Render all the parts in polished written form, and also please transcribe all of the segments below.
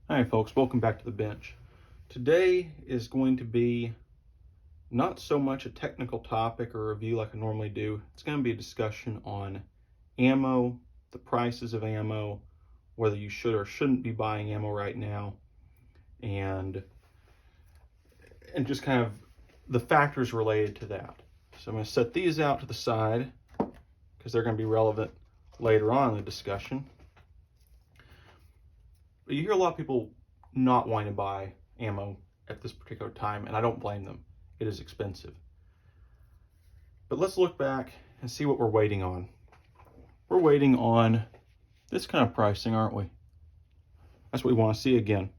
Hi folks, welcome back to the bench. Today is going to be not so much a technical topic or review like I normally do. It's going to be a discussion on ammo, the prices of ammo, whether you should or shouldn't be buying ammo right now, and just kind of the factors related to that. So I'm going to set these out to the side because they're going to be relevant later on in the discussion. But you hear a lot of people not wanting to buy ammo at this particular time, and I don't blame them. It is expensive. But let's look back and see what we're waiting on. We're waiting on this kind of pricing, aren't we? That's what we want to see again.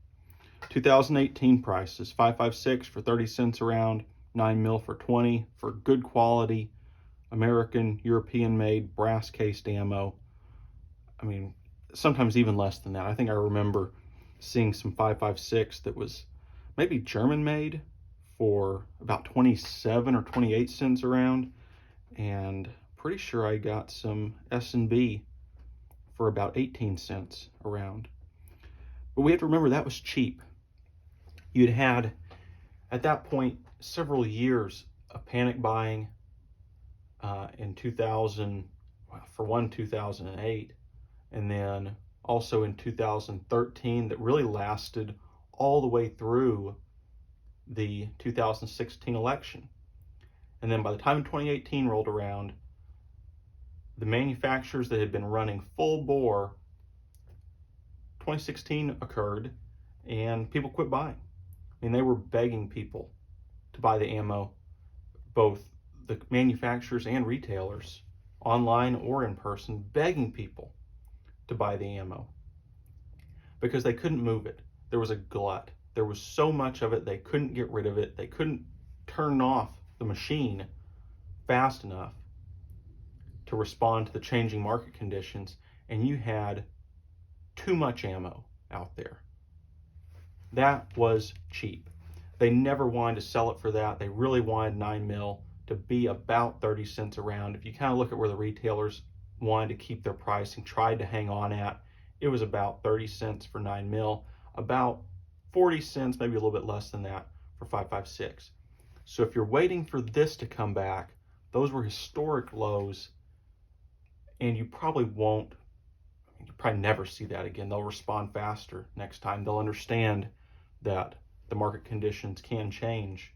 2018 prices, 5.56 for 30 cents a round, 9 mil for 20 for good quality American, European made brass cased ammo. I mean, sometimes even less than that. I think I remember seeing some 5.56 that was maybe German made for about 27 or 28 cents a round, and pretty sure I got some S&B for about 18 cents a round. But we have to remember that was cheap. You'd had at that point several years of panic buying in 2000, for one, 2008, and then also in 2013 that really lasted all the way through the 2016 election. And then by the time 2018 rolled around, the manufacturers that had been running full bore, 2016 occurred and people quit buying. I mean, they were begging people to buy the ammo, both the manufacturers and retailers, online or in person, begging people to buy the ammo because they couldn't move it. There was a glut. There was so much of it, they couldn't get rid of it. They couldn't turn off the machine fast enough to respond to the changing market conditions, and you had too much ammo out there. That was cheap. They never wanted to sell it for that. They really wanted 9 mil to be about 30 cents a round. If you kind of look at where the retailers wanted to keep their pricing, tried to hang on at, it was about 30 cents for 9 mil, about 40 cents, maybe a little bit less than that for 5.56. So if you're waiting for this to come back, those were historic lows, and you probably won't, you probably never see that again. They'll respond faster next time. They'll understand that the market conditions can change.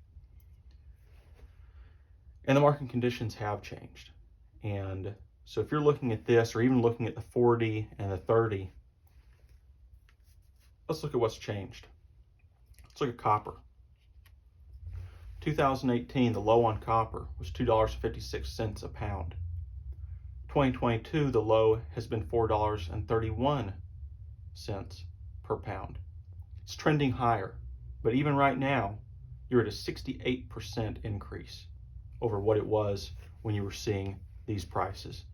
And the market conditions have changed. And so if you're looking at this, or even looking at the 40 and the 30, let's look at what's changed. Let's look at copper. 2018, the low on copper was $2.56 a pound. 2022, the low has been $4.31 per pound. It's trending higher, but even right now, you're at a 68% increase over what it was when you were seeing these prices.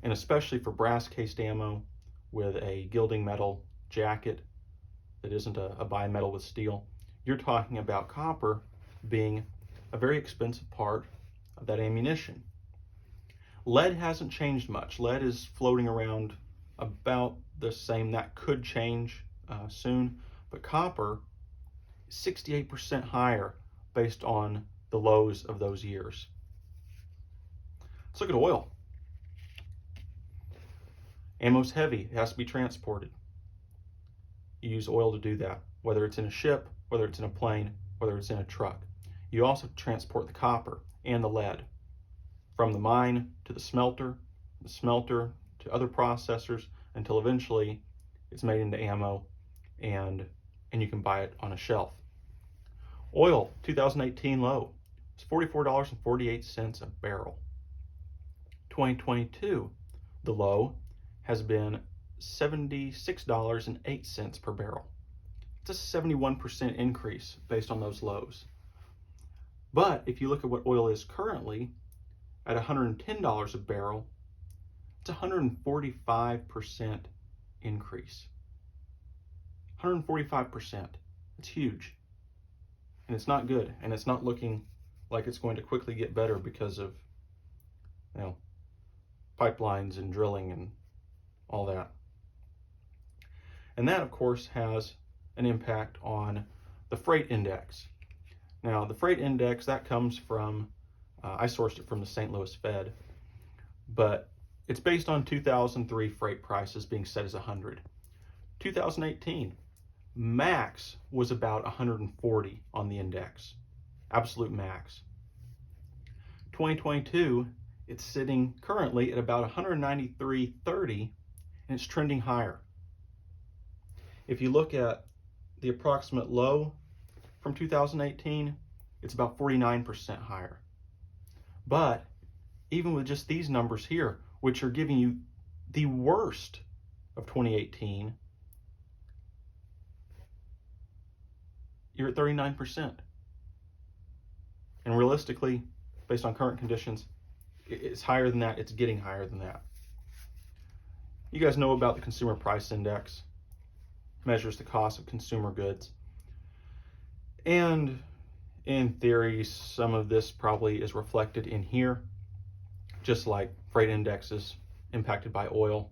And especially for brass cased ammo with a gilding metal jacket that isn't a bimetal with steel, you're talking about copper being a very expensive part of that ammunition. Lead hasn't changed much. Lead is floating around about the same. That could change soon, but copper is 68% higher based on the lows of those years. Let's look at oil. Ammo's heavy. It has to be transported. You use oil to do that, whether it's in a ship, whether it's in a plane, whether it's in a truck. You also transport the copper and the lead from the mine to the smelter to other processors, until eventually it's made into ammo and you can buy it on a shelf. Oil, 2018 low, it's $44.48 a barrel. 2022, the low has been $76.08 per barrel. It's a 71% increase based on those lows. But if you look at what oil is currently at $110 a barrel, it's a 145% increase. 145%. It's huge. And it's not good. And it's not looking like it's going to quickly get better because of, pipelines and drilling and all that. And that, of course, has an impact on the freight index. Now, the freight index, that comes from, I sourced it from the St. Louis Fed, but it's based on 2003 freight prices being set as 100. 2018, max was about 140 on the index, absolute max. 2022, it's sitting currently at about 193.30, and it's trending higher. If you look at the approximate low from 2018, it's about 49% higher. But even with just these numbers here, which are giving you the worst of 2018, you're at 39%. And realistically, based on current conditions, it's higher than that. It's getting higher than that. You guys know about the Consumer Price Index. It measures the cost of consumer goods. And in theory, some of this probably is reflected in here, just like freight indexes impacted by oil,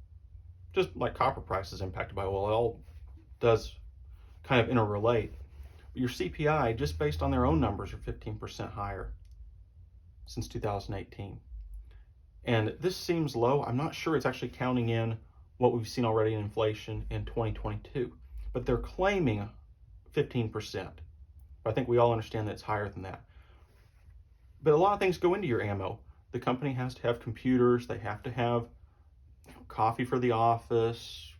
just like copper prices impacted by oil. It all does kind of interrelate. But your CPI, just based on their own numbers, are 15% higher since 2018. And this seems low. I'm not sure it's actually counting in what we've seen already in inflation in 2022, but they're claiming 15%. But I think we all understand that it's higher than that. But a lot of things go into your ammo. The company has to have computers. They have to have coffee for the office,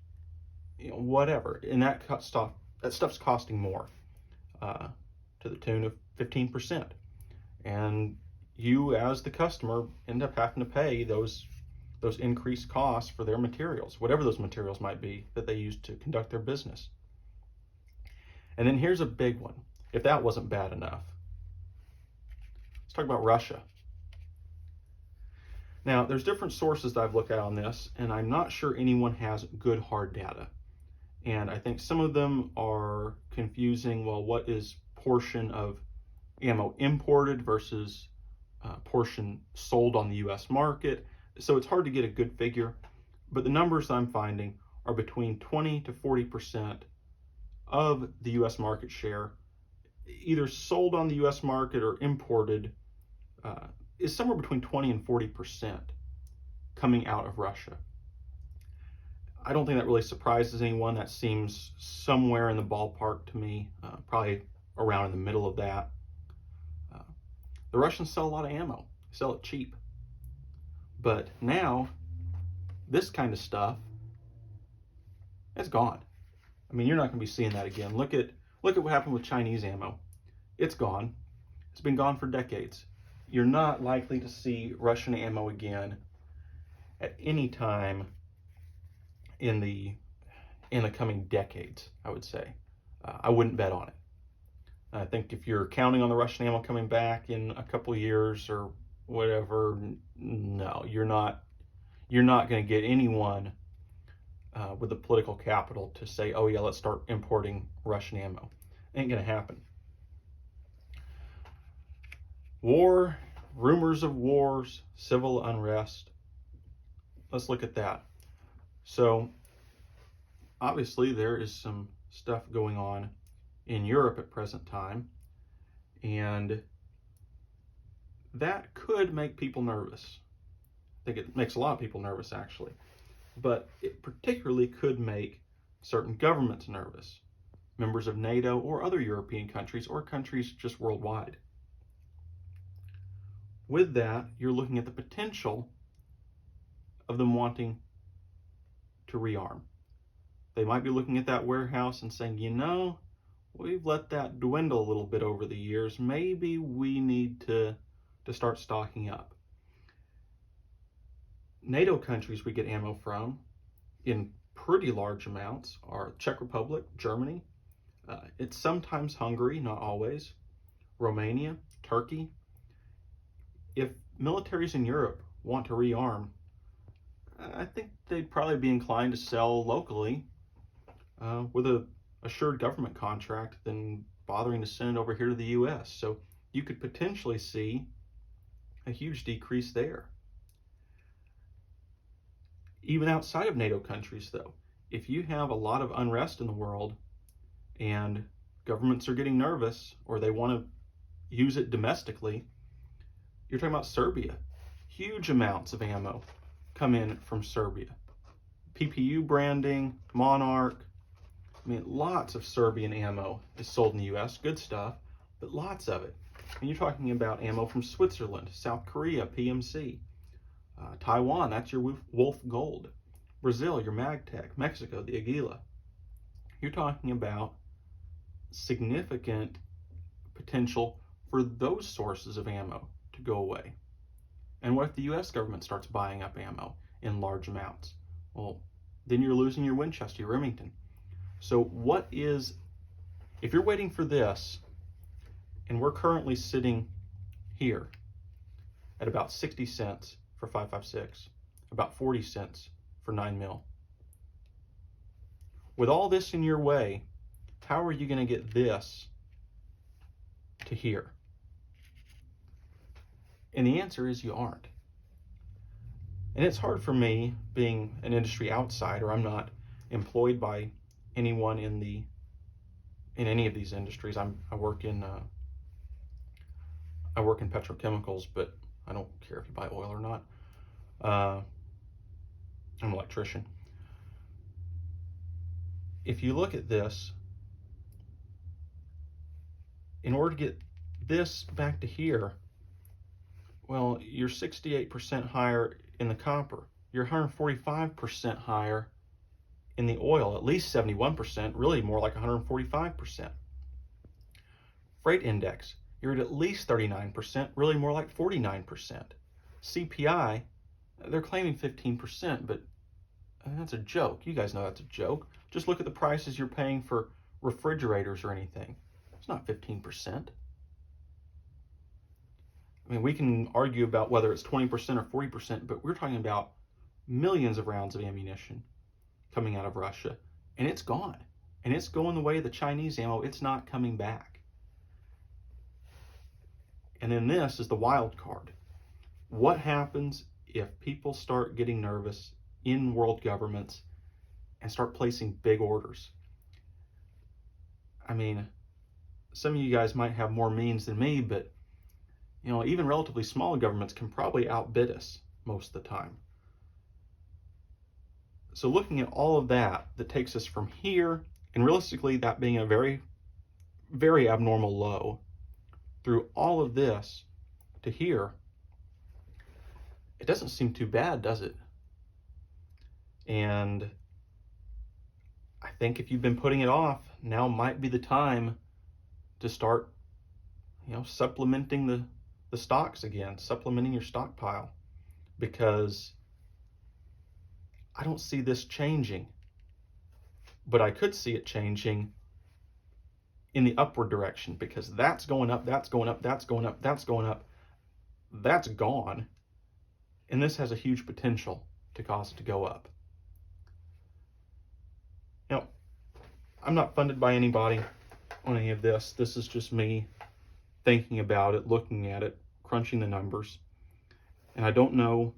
whatever. And that stuff's costing more, to the tune of 15%. And you, as the customer, end up having to pay those increased costs for their materials, whatever those materials might be that they use to conduct their business. And then here's a big one, if that wasn't bad enough. Let's talk about Russia. Now, there's different sources that I've looked at on this, and I'm not sure anyone has good hard data. And I think some of them are confusing. Well, what is portion of ammo imported versus portion sold on the US market? So it's hard to get a good figure, but the numbers I'm finding are between 20 to 40% of the US market share, either sold on the US market or imported, is somewhere between 20 and 40% coming out of Russia. I don't think that really surprises anyone. That seems somewhere in the ballpark to me, probably around in the middle of that. The Russians sell a lot of ammo, they sell it cheap. But now, this kind of stuff, it's gone. I mean, you're not going to be seeing that again. Look at what happened with Chinese ammo. It's gone. It's been gone for decades. You're not likely to see Russian ammo again at any time in the coming decades, I would say. I wouldn't bet on it. I think if you're counting on the Russian ammo coming back in a couple of years or whatever, no, you're not going to get anyone with the political capital to say, oh yeah, let's start importing Russian ammo. Ain't going to happen. War, rumors of wars, civil unrest. Let's look at that. So obviously there is some stuff going on in Europe at present time, and that could make people nervous. I think it makes a lot of people nervous, actually. But it particularly could make certain governments nervous, members of NATO or other European countries or countries just worldwide. With that, you're looking at the potential of them wanting to rearm. They might be looking at that warehouse and saying, we've let that dwindle a little bit over the years. Maybe we need to start stocking up. NATO countries we get ammo from in pretty large amounts are Czech Republic, Germany. It's sometimes Hungary, not always. Romania, Turkey. If militaries in Europe want to rearm, I think they'd probably be inclined to sell locally with a assured government contract than bothering to send it over here to the US. So you could potentially see a huge decrease there. Even outside of NATO countries, though, if you have a lot of unrest in the world and governments are getting nervous or they want to use it domestically, you're talking about Serbia. Huge amounts of ammo come in from Serbia. PPU branding, Monarch. I mean, lots of Serbian ammo is sold in the US. Good stuff, but lots of it. And you're talking about ammo from Switzerland, South Korea, PMC, Taiwan, that's your Wolf Gold, Brazil, your Magtech, Mexico, the Aguila. You're talking about significant potential for those sources of ammo to go away. And what if the US government starts buying up ammo in large amounts? Well, then you're losing your Winchester, your Remington. So if you're waiting for this, and we're currently sitting here at about 60 cents for 5.56, about 40 cents for 9mm. With all this in your way, how are you going to get this to here? And the answer is you aren't. And it's hard for me, being an industry outsider. I'm not employed by anyone in any of these industries. I work in petrochemicals, but I don't care if you buy oil or not. I'm an electrician. If you look at this, in order to get this back to here, well, you're 68% higher in the copper. You're 145% higher in the oil, at least 71%, really more like 145%. Freight index, you're at least 39%, really more like 49%. CPI, they're claiming 15%, but that's a joke. You guys know that's a joke. Just look at the prices you're paying for refrigerators or anything. It's not 15%. I mean, we can argue about whether it's 20% or 40%, but we're talking about millions of rounds of ammunition coming out of Russia, and it's gone. And it's going the way of the Chinese ammo. It's not coming back. And then this is the wild card. What happens if people start getting nervous in world governments and start placing big orders? I mean, some of you guys might have more means than me, but even relatively small governments can probably outbid us most of the time. So looking at all of that takes us from here, and realistically that being a very, very abnormal low, through all of this to here, it doesn't seem too bad, does it? And I think if you've been putting it off, now might be the time to start, supplementing the stocks again, supplementing your stockpile, because I don't see this changing, but I could see it changing in the upward direction, because that's going up, that's going up, that's going up, that's going up, that's gone, and this has a huge potential to cause it to go up. I'm not funded by anybody on any of this. This is just me thinking about it, looking at it, crunching the numbers. And I don't know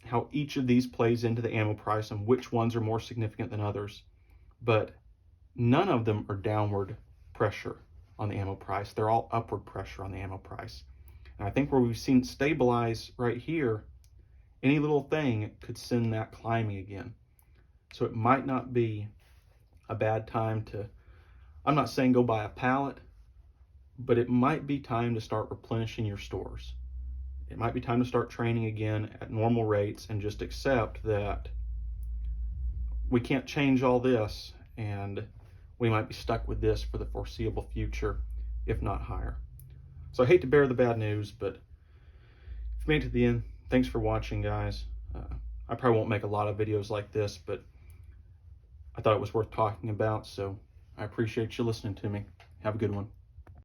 how each of these plays into the ammo price and which ones are more significant than others, but none of them are downward pressure on the ammo price. They're all upward pressure on the ammo price. And I think where we've seen it stabilize right here, any little thing could send that climbing again. So it might not be a bad time to, I'm not saying go buy a pallet, but it might be time to start replenishing your stores. It might be time to start training again at normal rates and just accept that we can't change all this, and we might be stuck with this for the foreseeable future, if not higher. So I hate to bear the bad news, but if you made it to the end, thanks for watching, guys. I probably won't make a lot of videos like this, but I thought it was worth talking about, so I appreciate you listening to me. Have a good one.